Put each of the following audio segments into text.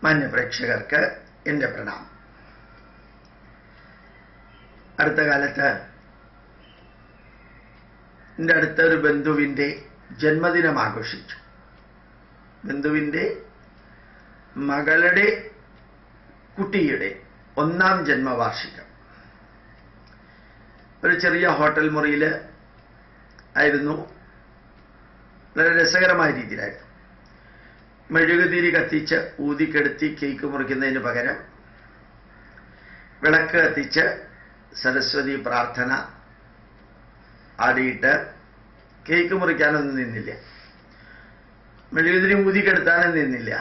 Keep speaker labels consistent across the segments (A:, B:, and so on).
A: മാന്യപ്രേക്ഷകർക്ക് എൻ്റെ പ്രണാമം. അടുത്ത കാലത്ത് എൻ്റെ അടുത്തൊരു ബന്ധുവിൻ്റെ ജന്മദിനം ആഘോഷിച്ചു. ബന്ധുവിൻ്റെ മകളുടെ കുട്ടിയുടെ 1ാം ജന്മവാർഷികം ഒരു ചെറിയ ഹോട്ടൽ മുറിയിൽ ആയിരുന്നു. വളരെ രസകരമായ രീതിയിലായിരുന്നു. മെഴുകുതിരി കത്തിച്ച് ഊതിക്കെടുത്തി കേക്ക് മുറിക്കുന്നതിന് പകരം വിളക്ക് കത്തിച്ച് സരസ്വതി പ്രാർത്ഥന ആടിയിട്ട് കേക്ക് മുറിക്കാനൊന്നും നിന്നില്ല. മെഴുകുതിരി ഊതിക്കെടുത്താനും നിന്നില്ല.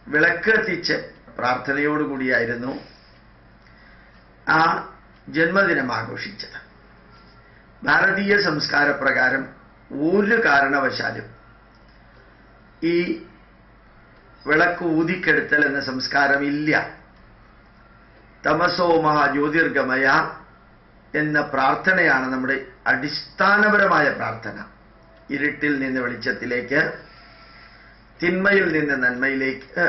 A: വിളക്ക് കത്തിച്ച് പ്രാർത്ഥനയോടുകൂടിയായിരുന്നു ആ ജന്മദിനം ആഘോഷിച്ചത്. ഭാരതീയ സംസ്കാരപ്രകാരം ഒരു കാരണവശാലും ഈ വിളക്ക് ഊതിക്കെടുത്തൽ എന്ന സംസ്കാരം ഇല്ല. തമസോ മഹാജ്യോതിർഗമയ എന്ന പ്രാർത്ഥനയാണ് നമ്മുടെ അടിസ്ഥാനപരമായ പ്രാർത്ഥന. ഇരുട്ടിൽ നിന്ന് വെളിച്ചത്തിലേക്ക്, തിന്മയിൽ നിന്ന് നന്മയിലേക്ക്,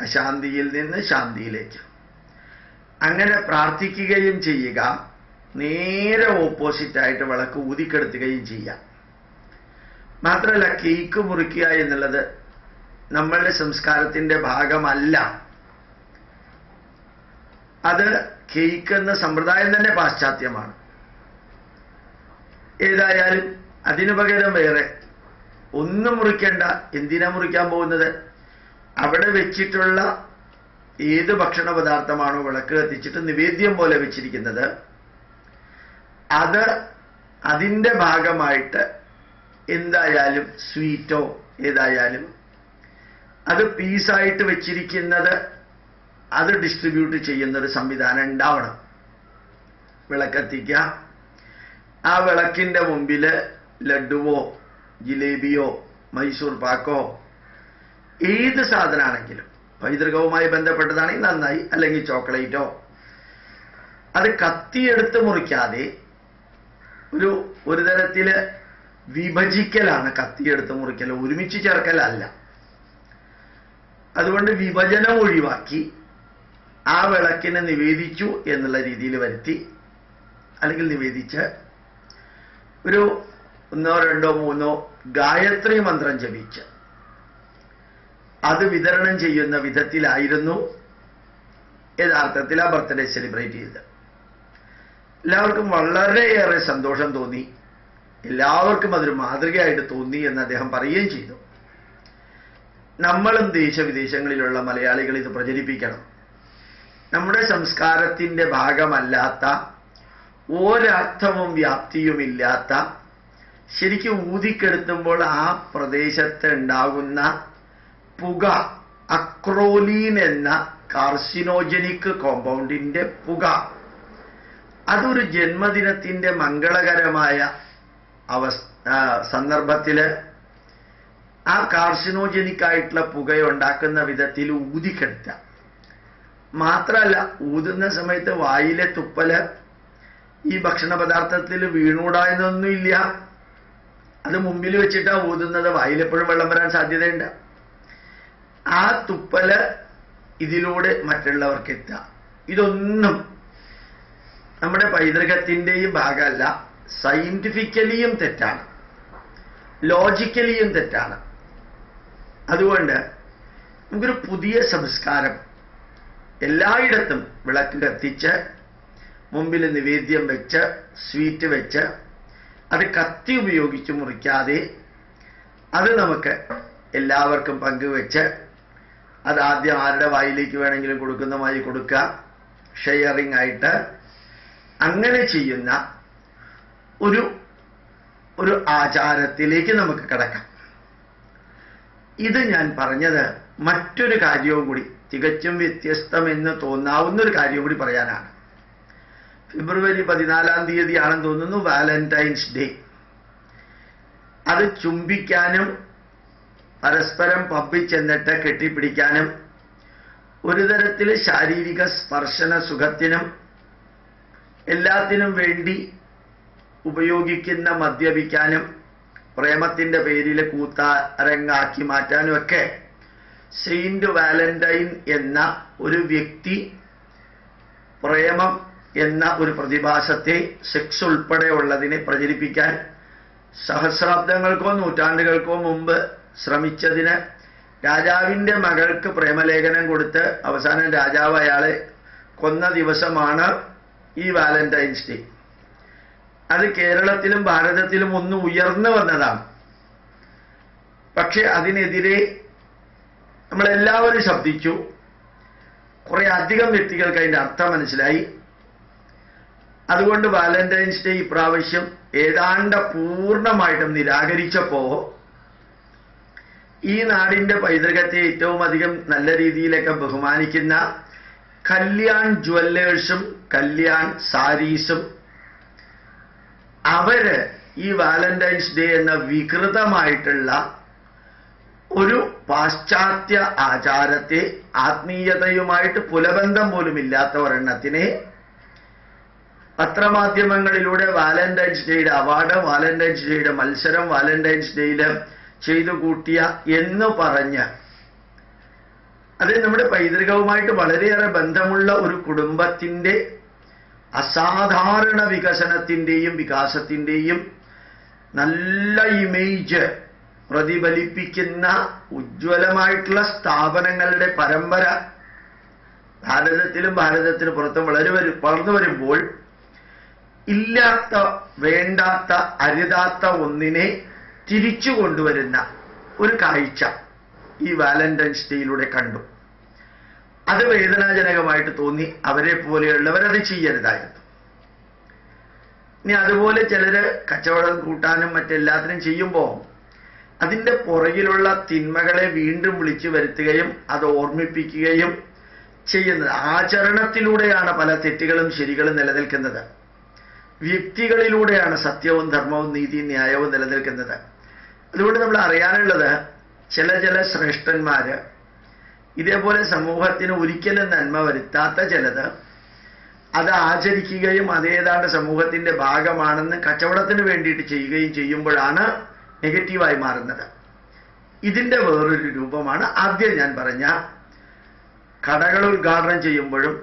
A: അശാന്തിയിൽ നിന്ന് ശാന്തിയിലേക്ക്. അങ്ങനെ പ്രാർത്ഥിക്കുകയും ചെയ്യുക, നേരെ ഓപ്പോസിറ്റായിട്ട് വിളക്ക് ഊതിക്കെടുത്തുകയും ചെയ്യാം. മാത്രമല്ല, കേക്ക് മുറിക്കുക എന്നുള്ളത് നമ്മളുടെ സംസ്കാരത്തിൻ്റെ ഭാഗമല്ല. അത് കേക്ക് എന്ന സമ്പ്രദായം തന്നെ പാശ്ചാത്യമാണ്. ഏതായാലും അതിനു പകരം വേറെ ഒന്നും മുറിക്കേണ്ട. എന്തിനാ മുറിക്കാൻ പോകുന്നത്? അവിടെ വെച്ചിട്ടുള്ള ഏത് ഭക്ഷണ പദാർത്ഥമാണോ വിളക്ക് കത്തിച്ചിട്ട് നിവേദ്യം പോലെ വെച്ചിരിക്കുന്നത്, അത് അതിൻ്റെ ഭാഗമായിട്ട് എന്തായാലും സ്വീറ്റോ ഏതായാലും അത് പീസായിട്ട് വെച്ചിരിക്കുന്നത് അത് ഡിസ്ട്രിബ്യൂട്ട് ചെയ്യുന്നൊരു സംവിധാനം ഉണ്ടാവണം. വിളക്കത്തിക്കുക, ആ വിളക്കിൻ്റെ മുമ്പിൽ ലഡുവോ ജിലേബിയോ മൈസൂർ പാക്കോ ഏത് സാധനമാണെങ്കിലും, പൈതൃകവുമായി ബന്ധപ്പെട്ടതാണെങ്കിൽ നന്നായി, അല്ലെങ്കിൽ ചോക്ലേറ്റോ, അത് കത്തിയെടുത്ത് മുറിക്കാതെ ഒരു തരത്തിൽ വിഭജിക്കലാണ്. കത്തിയെടുത്ത് മുറിക്കൽ, ഒരുമിച്ച് ചേർക്കലല്ല. അതുകൊണ്ട് വിഭജനം ഒഴിവാക്കി ആ വിളക്കിനെ നിവേദിച്ചു എന്നുള്ള രീതിയിൽ വരുത്തി, അല്ലെങ്കിൽ നിവേദിച്ച് ഒരു 1, 2, 3 ഗായത്രി മന്ത്രം ജപിച്ച് അത് വിതരണം ചെയ്യുന്ന വിധത്തിലായിരുന്നു യഥാർത്ഥത്തിൽ ആ ബർത്ത്ഡേ സെലിബ്രേറ്റ് ചെയ്തത്. എല്ലാവർക്കും വളരെയേറെ സന്തോഷം തോന്നി. എല്ലാവർക്കും അതൊരു മാതൃകയായിട്ട് തോന്നി എന്ന് അദ്ദേഹം പറയുകയും ചെയ്തു. നമ്മളും ദേശവിദേശങ്ങളിലുള്ള മലയാളികൾ ഇത് പ്രചരിപ്പിക്കണം. നമ്മുടെ സംസ്കാരത്തിൻ്റെ ഭാഗമല്ലാത്ത, ഒരർത്ഥവും വ്യാപ്തിയുമില്ലാത്ത, ശരിക്കും ഊതിക്കെടുത്തുമ്പോൾ ആ പ്രദേശത്ത് ഉണ്ടാകുന്ന പുക, അക്രോലീൻ എന്ന കാർസിനോജനിക് കോമ്പൗണ്ടിൻ്റെ പുക, അതൊരു ജന്മദിനത്തിൻ്റെ മംഗളകരമായ സന്ദർഭത്തിൽ ആ കാർസിനോജനിക്കായിട്ടുള്ള പുകയുണ്ടാക്കുന്ന വിധത്തിൽ ഊതിക്കെടുത്തുക. മാത്രമല്ല, ഊതുന്ന സമയത്ത് വായിലെ തുപ്പല് ഈ ഭക്ഷണ പദാർത്ഥത്തിൽ വീണൂടാ എന്നൊന്നുമില്ല. അത് മുമ്പിൽ വെച്ചിട്ടാ ഊതുന്നത്. വായിലെപ്പോഴും വെള്ളം വരാൻ സാധ്യതയുണ്ട്. ആ തുപ്പല് ഇതിലൂടെ മറ്റുള്ളവർക്ക് എത്തുക. ഇതൊന്നും നമ്മുടെ പൈതൃകത്തിൻ്റെയും ഭാഗമല്ല. സയന്റിഫിക്കലിയും തെറ്റാണ്, ലോജിക്കലിയും തെറ്റാണ്. അതുകൊണ്ട് നമുക്കൊരു പുതിയ സംസ്കാരം, എല്ലായിടത്തും വിളക്ക് കത്തിച്ച് മുമ്പിൽ നിവേദ്യം വെച്ച് സ്വീറ്റ് വെച്ച് അത് കത്തി ഉപയോഗിച്ച് മുറിക്കാതെ അത് നമുക്ക് എല്ലാവർക്കും പങ്കുവെച്ച് അത് ആദ്യം ആരുടെ വായിലേക്ക് വേണമെങ്കിലും കൊടുക്കുന്നമായി കൊടുക്കുക, ഷെയറിംഗ് ആയിട്ട് അങ്ങനെ ചെയ്യുന്ന ഒരു ആചാരത്തിലേക്ക് നമുക്ക് കടക്കാം. ഇത് ഞാൻ പറഞ്ഞത് മറ്റൊരു കാര്യവും കൂടി, തികച്ചും വ്യത്യസ്തമെന്ന് തോന്നാവുന്നൊരു കാര്യം കൂടി പറയാനാണ്. ഫെബ്രുവരി 14-ാം തീയതിയാണെന്ന് തോന്നുന്നു വാലന്റൈൻസ് ഡേ. അത് ചുംബിക്കാനും പരസ്പരം പബ്ബിൽ ചെന്നിട്ട് കെട്ടിപ്പിടിക്കാനും ഒരു തരത്തിൽ ശാരീരിക സ്പർശന സുഖത്തിനും എല്ലാത്തിനും വേണ്ടി ഉപയോഗിക്കുന്ന മദ്യപിക്കാനും പ്രേമത്തിൻ്റെ പേരിൽ കൂത്താരങ്ങാക്കി മാറ്റാനും ഒക്കെ സെയിന്റ് വാലന്റൈൻ എന്ന ഒരു വ്യക്തി പ്രേമം എന്ന ഒരു പ്രതിഭാസത്തെ, സെക്സ് ഉൾപ്പെടെയുള്ളതിനെ പ്രചരിപ്പിക്കാൻ സഹസ്രാബ്ദങ്ങൾക്കോ നൂറ്റാണ്ടുകൾക്കോ മുമ്പ് ശ്രമിച്ചതിന് രാജാവിൻ്റെ മകൾക്ക് പ്രേമലേഖനം കൊടുത്ത് അവസാനം രാജാവ് അയാളെ കൊന്ന ദിവസമാണ് ഈ വാലന്റൈൻസ് ഡേ. അത് കേരളത്തിലും ഭാരതത്തിലും ഒന്ന് ഉയർന്നു വന്നതാണ്. പക്ഷെ അതിനെതിരെ നമ്മളെല്ലാവരും ശബ്ദിച്ചു. കുറെ അധികം വ്യക്തികൾക്ക് അതിൻ്റെ അർത്ഥം മനസ്സിലായി. അതുകൊണ്ട് വാലന്റൈൻസ് ഡേ ഇപ്രാവശ്യം ഏതാണ്ട് പൂർണ്ണമായിട്ടും നിരാകരിച്ചപ്പോ ഈ നാടിന്റെ പൈതൃകത്തെ ഏറ്റവും അധികം നല്ല രീതിയിലൊക്കെ ബഹുമാനിക്കുന്ന കല്യാൺ ജുവല്ലേഴ്സും കല്യാൺ സാരീസും അവര് ഈ വാലന്റൈൻസ് ഡേ എന്ന വികൃതമായിട്ടുള്ള ഒരു പാശ്ചാത്യ ആചാരത്തെ ആത്മീയതയുമായിട്ട് പുലബന്ധം പോലും ഇല്ലാത്ത ഒരെണ്ണത്തിനെ പത്രമാധ്യമങ്ങളിലൂടെ വാലന്റൈൻസ് ഡേയുടെ അവാർഡ്, വാലന്റൈൻസ് ഡേയുടെ മത്സരം, വാലന്റൈൻസ് ഡേയിൽ ചെയ്തു കൂട്ടിയ എന്ന് പറഞ്ഞ് അത് നമ്മുടെ പൈതൃകവുമായിട്ട് വളരെയേറെ ബന്ധമുള്ള ഒരു കുടുംബത്തിൻ്റെ അസാധാരണ വികസനത്തിൻ്റെയും വികാസത്തിൻ്റെയും നല്ല ഇമേജ് പ്രതിഫലിപ്പിക്കുന്ന ഉജ്ജ്വലമായിട്ടുള്ള സ്ഥാപനങ്ങളുടെ പരമ്പര ഭാരതത്തിലും ഭാരതത്തിന് പുറത്തും വളർന്നു വരുമ്പോൾ ഇല്ലാത്ത, വേണ്ടാത്ത, അരുതാത്ത ഒന്നിനെ തിരിച്ചു കൊണ്ടുവരുന്ന ഒരു കാഴ്ച ഈ വാലന്റൈൻസ് ഡേയിലൂടെ കണ്ടു. അത് വേദനാജനകമായിട്ട് തോന്നി. അവരെ പോലെയുള്ളവരത് ചെയ്യരുതായിരുന്നു. ഇനി അതുപോലെ ചിലര് കച്ചവടം കൂട്ടാനും മറ്റെല്ലാത്തിനും ചെയ്യുമ്പോൾ അതിൻ്റെ പുറകിലുള്ള തിന്മകളെ വീണ്ടും വിളിച്ചു വരുത്തുകയും അത് ഓർമ്മിപ്പിക്കുകയും ചെയ്യുന്നത്. ആചരണത്തിലൂടെയാണ് പല തെറ്റുകളും ശരികളും നിലനിൽക്കുന്നത്. വ്യക്തികളിലൂടെയാണ് സത്യവും ധർമ്മവും നീതിയും ന്യായവും നിലനിൽക്കുന്നത്. അതുകൊണ്ട് നമ്മൾ അറിയാനുള്ളത്, ചില ശ്രേഷ്ഠന്മാര് ഇതേപോലെ സമൂഹത്തിന് ഒരിക്കലും നന്മ വരുത്താത്ത ചിലത് അത് ആചരിക്കുകയും അതേതാണ്ട് സമൂഹത്തിന്റെ ഭാഗമാണെന്ന് കച്ചവടത്തിന് വേണ്ടിയിട്ട് ചെയ്യുകയും ചെയ്യുമ്പോഴാണ് നെഗറ്റീവായി മാറുന്നത്. ഇതിൻ്റെ വേറൊരു രൂപമാണ് ആദ്യം ഞാൻ പറഞ്ഞ കടകൾ ഉദ്ഘാടനം ചെയ്യുമ്പോഴും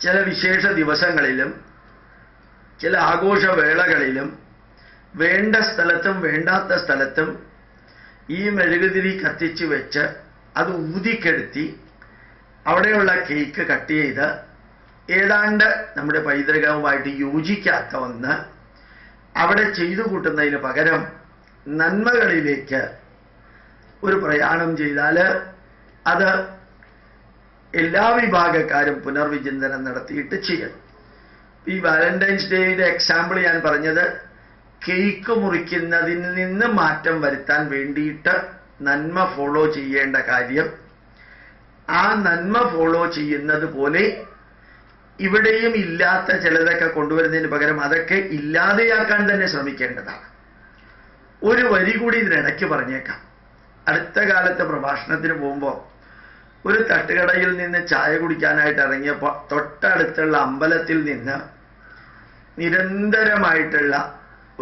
A: ചില വിശേഷ ദിവസങ്ങളിലും ചില ആഘോഷവേളകളിലും വേണ്ട സ്ഥലത്തും വേണ്ടാത്ത സ്ഥലത്തും ഈ മെഴുകുതിരി കത്തിച്ച് വെച്ച് അത് ഊതിക്കെടുത്തി അവിടെയുള്ള കേക്ക് കട്ട് ചെയ്ത് ഏതാണ്ട് നമ്മുടെ പൈതൃകവുമായിട്ട് യോജിക്കാത്ത ഒന്ന് അവിടെ ചെയ്തു കൂട്ടുന്നതിന് പകരം നന്മകളിലേക്ക് ഒരു പ്രയാണം ചെയ്താൽ അത് എല്ലാ വിഭാഗക്കാരും പുനർവിചിന്തനം നടത്തിയിട്ട് ചെയ്യണം. ഈ വാലന്റൈൻസ് ഡേയുടെ എക്സാമ്പിൾ ഞാൻ പറഞ്ഞത് കേക്ക് മുറിക്കുന്നതിൽ നിന്ന് മാറ്റം വരുത്താൻ വേണ്ടിയിട്ട് നന്മ ഫോളോ ചെയ്യേണ്ട കാര്യം, ആ നന്മ ഫോളോ ചെയ്യുന്നത് പോലെ ഇവിടെയും ഇല്ലാത്ത ചിലതൊക്കെ കൊണ്ടുവരുന്നതിന് പകരം അതൊക്കെ ഇല്ലാതെയാക്കാൻ തന്നെ ശ്രമിക്കേണ്ടതാണ്. ഒരു വരി കൂടി ഇതിനിടയ്ക്ക് പറഞ്ഞേക്കാം. അടുത്ത കാലത്തെ പ്രഭാഷണത്തിന് പോകുമ്പോൾ ഒരു തട്ടുകടയിൽ നിന്ന് ചായ കുടിക്കാനായിട്ട് ഇറങ്ങിയപ്പോൾ തൊട്ടടുത്തുള്ള അമ്പലത്തിൽ നിന്ന് നിരന്തരമായിട്ടുള്ള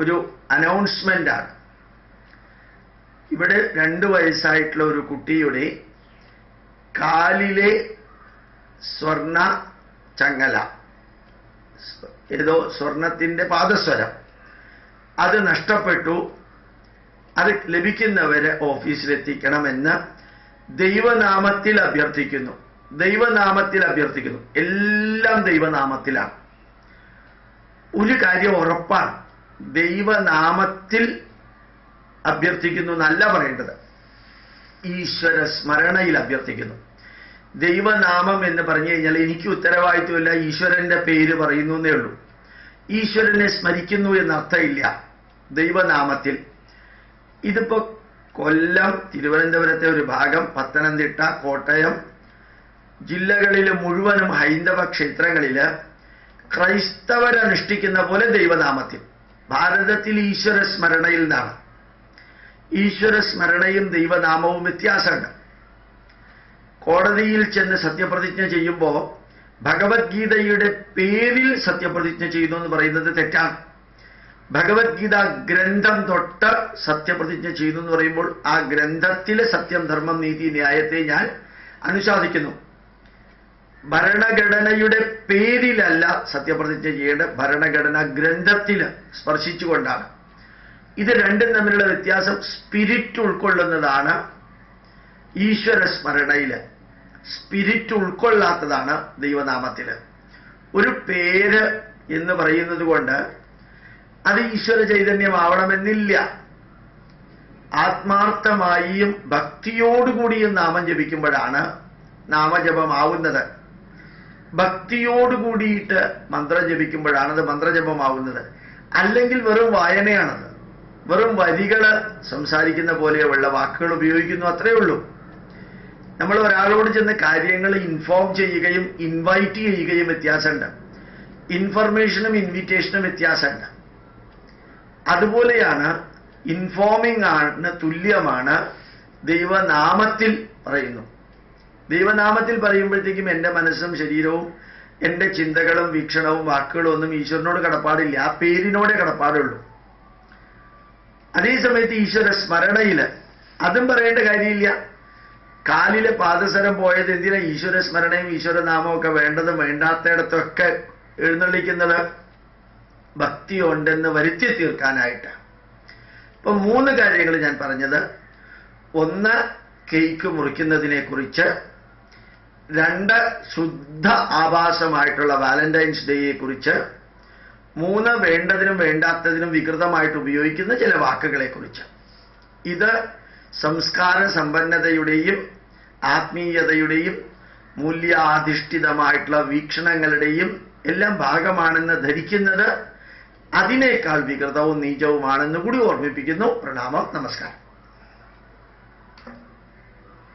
A: ഒരു അനൗൺസ്മെൻ്റാണ്. ഇവിടെ 2 വയസ്സായിട്ടുള്ള ഒരു കുട്ടിയുടെ കാലിലെ സ്വർണ്ണ ചങ്ങല, ഏതോ സ്വർണത്തിൻ്റെ പാദസ്വരം, അത് നഷ്ടപ്പെട്ടു. അത് ലഭിക്കുന്നവരെ ഓഫീസിലെത്തിക്കണമെന്ന് ദൈവനാമത്തിൽ അഭ്യർത്ഥിക്കുന്നു. ദൈവനാമത്തിൽ അഭ്യർത്ഥിക്കുന്നു. എല്ലാം ദൈവനാമത്തിലാണ്. ഒരു കാര്യം ഉറപ്പാണ്, ദൈവനാമത്തിൽ അഭ്യർത്ഥിക്കുന്നു എന്നല്ല പറയേണ്ടത്, ഈശ്വര സ്മരണയിൽ അഭ്യർത്ഥിക്കുന്നു. ദൈവനാമം എന്ന് പറഞ്ഞു കഴിഞ്ഞാൽ എനിക്ക് ഉത്തരവാദിത്വമില്ല, ഈശ്വരന്റെ പേര് പറയുന്നു എന്നേ ഉള്ളൂ. ഈശ്വരനെ സ്മരിക്കുന്നു എന്നർത്ഥമില്ല ദൈവനാമത്തിൽ. ഇതിപ്പോ കൊല്ലം, തിരുവനന്തപുരത്തെ ഒരു ഭാഗം, പത്തനംതിട്ട, കോട്ടയം ജില്ലകളിലെ മുഴുവനും ഹൈന്ദവ ക്ഷേത്രങ്ങളില് ക്രൈസ്തവരനുഷ്ഠിക്കുന്ന പോലെ ദൈവനാമത്തിൽ. ഭാരതത്തിൽ ഈശ്വര സ്മരണയിൽ നിന്നാണ്. ഈശ്വര സ്മരണയും ദൈവനാമവും വ്യത്യാസമുണ്ട്. കോടതിയിൽ ചെന്ന് സത്യപ്രതിജ്ഞ ചെയ്യുമ്പോൾ ഭഗവത്ഗീതയുടെ പേരിൽ സത്യപ്രതിജ്ഞ ചെയ്യുന്നു എന്ന് പറയുന്നത് തെറ്റാണ്. ഭഗവത്ഗീത ഗ്രന്ഥം തൊട്ട് സത്യപ്രതിജ്ഞ ചെയ്തു എന്ന് പറയുമ്പോൾ ആ ഗ്രന്ഥത്തിലെ സത്യം, ധർമ്മം, നീതി, ന്യായത്തെ ഞാൻ അനുശാസിക്കുന്നു. ഭരണഘടനയുടെ പേരിലല്ല സത്യപ്രതിജ്ഞ ചെയ്യേണ്ട, ഭരണഘടന ഗ്രന്ഥത്തിൽ സ്പർശിച്ചുകൊണ്ടാണ്. ഇത് രണ്ടും തമ്മിലുള്ള വ്യത്യാസം. സ്പിരിറ്റ് ഉൾക്കൊള്ളുന്നതാണ് ഈശ്വര സ്മരണയിൽ, സ്പിരിറ്റ് ഉൾക്കൊള്ളാത്തതാണ് ദൈവനാമത്തിൽ. ഒരു പേര് എന്ന് പറയുന്നത് കൊണ്ട് അത് ഈശ്വര ചൈതന്യമാവണമെന്നില്ല. ആത്മാർത്ഥമായും ഭക്തിയോടുകൂടിയും നാമം ജപിക്കുമ്പോഴാണ് നാമജപമാവുന്നത്. ഭക്തിയോടുകൂടിയിട്ട് മന്ത്രം ജപിക്കുമ്പോഴാണ് അത് മന്ത്രജപമാവുന്നത്. അല്ലെങ്കിൽ വെറും വായനയാണത്, വെറും വരികൾ സംസാരിക്കുന്ന പോലെയുള്ള വാക്കുകൾ ഉപയോഗിക്കുന്നു, അത്രയേ ഉള്ളൂ. നമ്മൾ ഒരാളോട് ചെന്ന് കാര്യങ്ങൾ ഇൻഫോം ചെയ്യുകയും ഇൻവൈറ്റ് ചെയ്യുകയും വ്യത്യാസമുണ്ട്. ഇൻഫർമേഷനും ഇൻവിറ്റേഷനും വ്യത്യാസമുണ്ട്. അതുപോലെയാണ് ഇൻഫോമിംഗ് ആണ് തുല്യമാണ് ദൈവനാമത്തിൽ പറയുന്നു. ദൈവനാമത്തിൽ പറയുമ്പോഴത്തേക്കും എൻ്റെ മനസ്സും ശരീരവും എൻ്റെ ചിന്തകളും വീക്ഷണവും വാക്കുകളും ഒന്നും ഈശ്വരനോട് കടപ്പാടില്ല, ആ പേരിനോടെ കടപ്പാടുള്ളൂ. അതേസമയത്ത് ഈശ്വര സ്മരണയിൽ അതും പറയേണ്ട കാര്യമില്ല. കാലിലെ പാദസരം പോയത് എന്തിനാ? ഈശ്വര സ്മരണയും ഈശ്വരനാമവും ഒക്കെ വേണ്ടതും വേണ്ടാത്തയിടത്തൊക്കെ എഴുന്നള്ളിക്കുന്നത് ഭക്തി ഉണ്ടെന്ന് വരുത്തി തീർക്കാനായിട്ട്. ഇപ്പൊ 3 കാര്യങ്ങൾ ഞാൻ പറഞ്ഞത്. 1, കേക്ക് മുറിക്കുന്നതിനെ കുറിച്ച്. 2, ശുദ്ധ ആഭാസമായിട്ടുള്ള വാലന്റൈൻസ് ഡേയെ കുറിച്ച്. 3, വേണ്ടതിനും വേണ്ടാത്തതിനും വികൃതമായിട്ട് ഉപയോഗിക്കുന്ന ചില വാക്കുകളെ കുറിച്ച്. ഇത് സംസ്കാര സമ്പന്നതയുടെയും ആത്മീയതയുടെയും മൂല്യാധിഷ്ഠിതമായിട്ടുള്ള വീക്ഷണങ്ങളുടെയും എല്ലാം ഭാഗമാണെന്ന് ധരിക്കുന്നത് അതിനേക്കാൾ വികൃതവും നീചവുമാണെന്ന് കൂടി ഓർമ്മിപ്പിക്കുന്നു. പ്രണാമം, നമസ്കാരം.